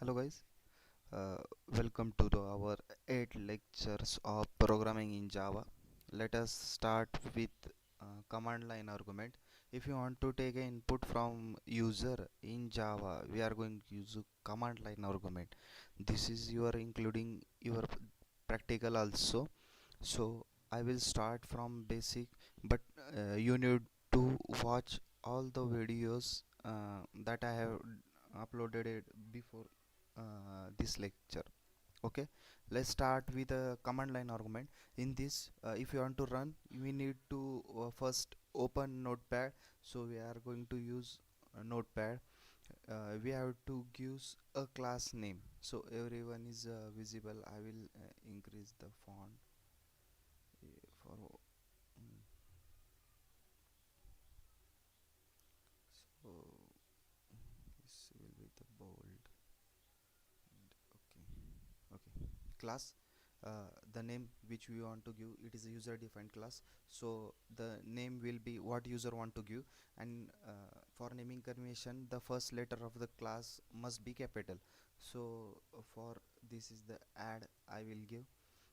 Hello guys, uh, welcome to our 8 lectures of programming in Java. Let us start with command line argument. If you want to take an input from user in Java, we are going to use a command line argument. This is your including your practical also. So I will start from basic, but you need to watch all the videos that I have uploaded it before this lecture. Okay, let's start with a command line argument. In this, if you want to run, we need to first open notepad. So we are going to use notepad. We have to give a class name so everyone is visible. I will increase the font for mm, so this will be the bold. Okay, okay, class, the name which we want to give, it is a user defined class, so the name will be what user want to give. And for naming convention, the first letter of the class must be capital. So for this is the add I will give.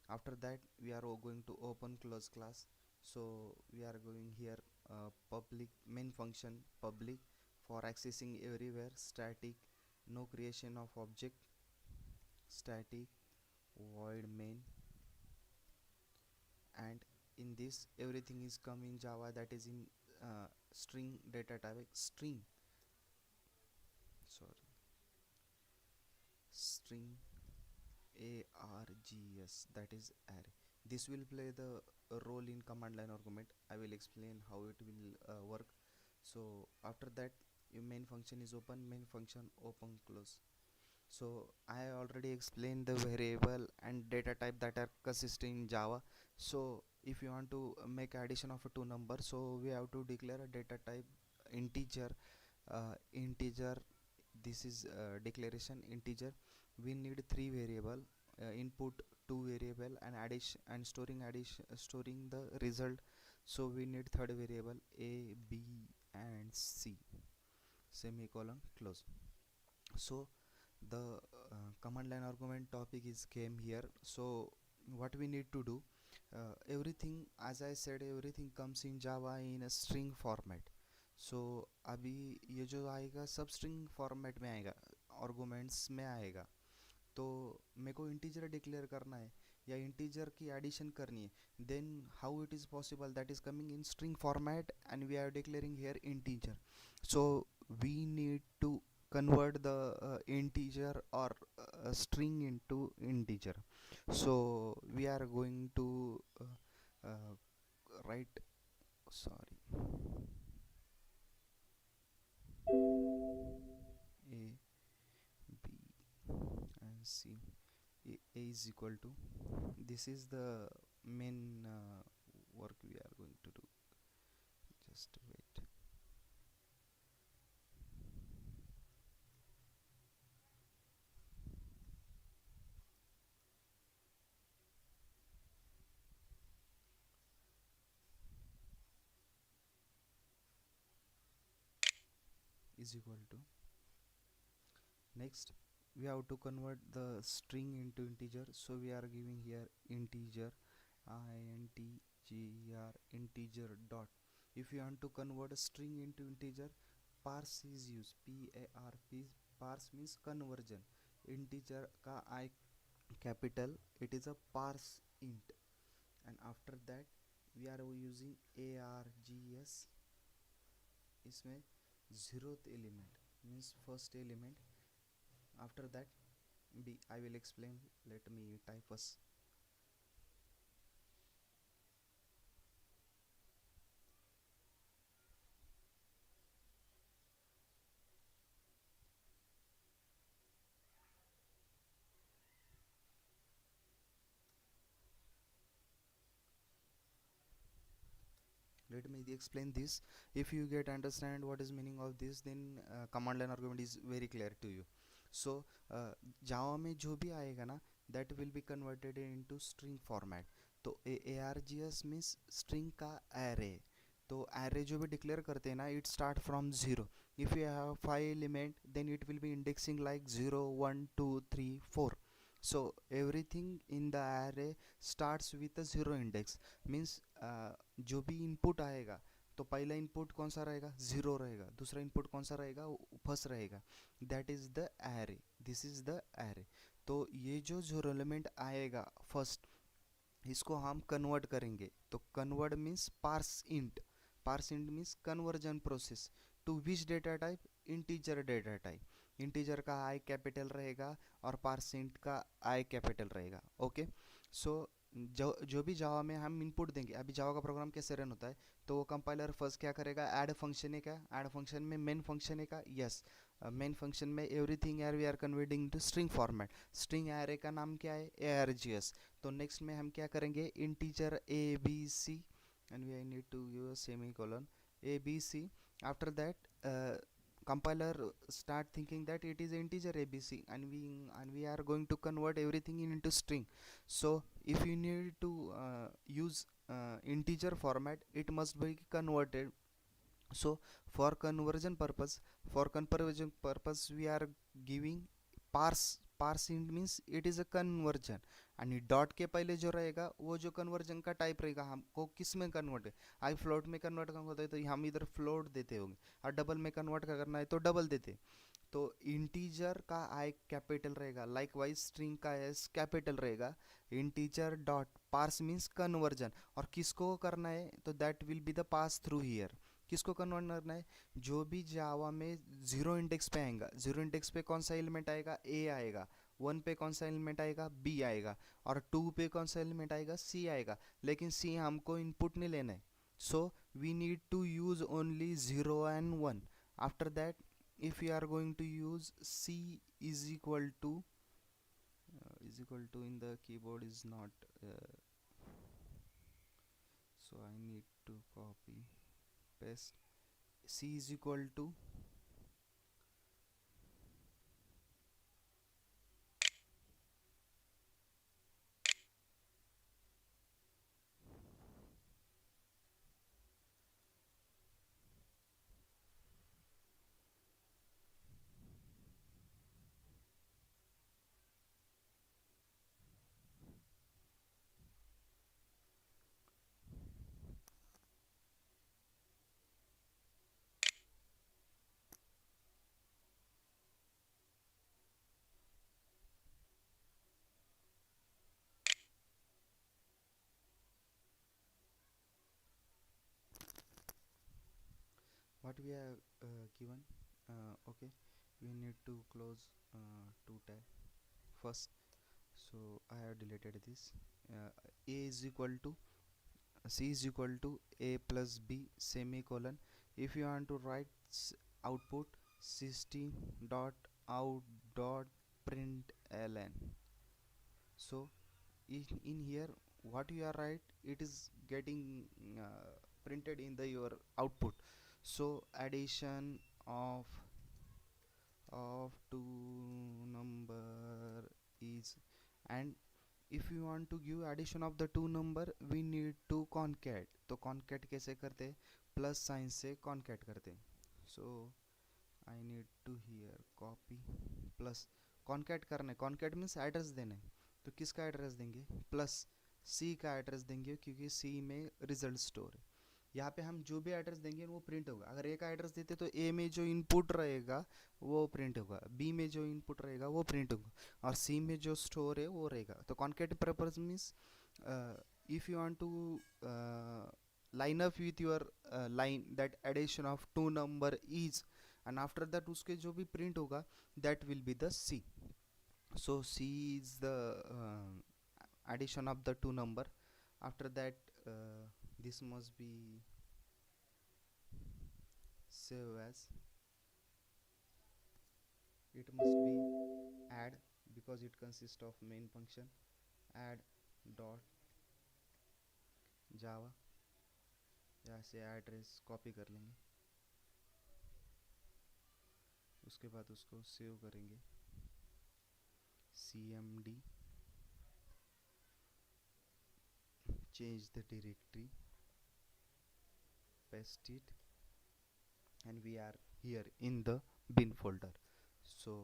After that we are going to open close class. So we are going here, public main function public for accessing everywhere, static no creation of object, static void main. And in this everything is come in Java, that is in string data type, string, sorry, string args, that is array. This will play the role in command line argument. I will explain how it will work. So after that, your main function is open, main function open close. So I already explained the variable and data type that are consistent in Java. So if you want to make addition of a two number, so we have to declare a data type integer. Integer, this is declaration integer. We need three variable, input two variable, and storing the result. So we need third variable a, b and c, semicolon close. So the command line argument topic is came here. So what we need to do, everything, as I said, everything comes in Java in a string format. So अभी ये जो आएगा सब string format में आएगा, arguments में आएगा. तो मेरे को इंटीजर डिक्लेयर करना है या इंटीजर की एडिशन करनी है, then how it is possible, that is coming in string format and we are declaring here integer. So we need to convert the integer or string into integer. So we are going to uh, write, sorry, a, b and c. A is equal to, this is the main work we are going to do. Just wait. Is equal to, next we have to convert the string into integer. So we are giving here integer, integer, integer dot. If you want to convert a string into integer, parse is used, p-a-r-p. Parse means conversion. Integer का I capital, it is a parse int. And after that we are using args. इसमें zeroth element means first element. After that b, I will explain. Let me type first. Let me explain this. If you get understand what is meaning of this, then command line argument is very clear to you. So जावा में जो भी आएगा ना, that will be converted into string format. तो args means string का array. तो array जो भी डिक्लेयर करते हैं ना, it start from 0. If you have 5 element, then it will be indexing like 0 1 2 3 4. So everything in the array starts with a 0 index. Means जो भी input आएगा तो पहला इनपुट कौन सा रहेगा, ज़ीरो रहेगा. दूसरा इनपुट कौन सा रहेगा, फर्स्ट रहेगा. That is the array. This is the array. तो ये जो ज़ीरो एलिमेंट आएगा फर्स्ट, इसको हम कन्वर्ट करेंगे. तो convert means parse int. Parse int means conversion process. To which data type, integer data type. Integer का आई कैपिटल रहेगा और पार्स इंट का आई कैपिटल रहेगा. ओके. सो जो भी जावा में हम इनपुट देंगे, अभी जावा का प्रोग्राम कैसे रन होता है, तो वो कंपाइलर फर्स्ट क्या करेगा, ऐड फंक्शन है क्या, ऐड फंक्शन में मेन फंक्शन है का, यस. मेन फंक्शन में everything uh we are converting to string format. String array का नाम क्या है, ARGS. तो नेक्स्ट में हम क्या करेंगे, integer ABC and we need to give a semicolon ABC. After that compiler start thinking that it is integer ABC, and we are going to convert everything into string. So if you need to use integer format, it must be converted. So for conversion purpose we are giving parse int means it is a conversion. आणि dot के पहले जो रहेगा वो जो conversion का type रहेगा, हमको किस में कन्वर्ट है, आई फ्लोट में कन्वर्ट करना होता है तो हम इधर फ्लोट देते होंगे, और डबल में कन्वर्ट करना है तो डबल देते. तो इंटीजर का आई कैपिटल रहेगा, लाइक वाइज स्ट्रिंग का एस कैपिटल रहेगा. Integer dot parse means conversion. और किसको करना है, तो that will be the pass through here. किसको कन्वर्ट करना है, जो भी जावा में जीरो इंडेक्स पे आएगा. जीरो इंडेक्स पे कौन सा एलिमेंट आएगा, ए आएगा. वन पे कौन सा एलिमेंट आएगा, बी आएगा. और टू पे कौन सा एलिमेंट आएगा, सी आएगा. लेकिन सी हमको इनपुट नहीं लेना है. So we need to use only 0 and 1. After that if you are going to use C is equal to in the keyboard is not so I need to copy paste. C is equal to what we have given. Okay, we need to close two tab first. So I have deleted this. A is equal to C is equal to A plus B semicolon. If you want to write output, system dot out dot println. So in here what you are write, it is getting printed in the your output. So addition of two number is, and if you want to give addition of the two number we need to concat. तो concat कैसे करते, plus sign से concat करते. so I need to here copy plus concat करने. concat means address देने. तो किसका address देंगे, प्लस सी का एड्रेस देंगे, क्योंकि सी में रिजल्ट स्टोर है. यहाँ पे हम जो भी एड्रेस देंगे वो प्रिंट होगा. अगर ए का एड्रेस देते तो ए में जो इनपुट रहेगा वो प्रिंट होगा, बी में जो इनपुट रहेगा वो प्रिंट होगा, और सी में जो स्टोर है वो रहेगा. तो concat purpose means if you want to line up with your line that addition of two number is, and after that उसके जो भी प्रिंट होगा that will be the C. So C is the addition of the two number. After that this must be save as, it must be add, because it consists of main function. add dot java. यहाँ से address copy कर लेंगे, उसके बाद उसको save करेंगे. cmd change the directory, paste it, and we are here in the bin folder. So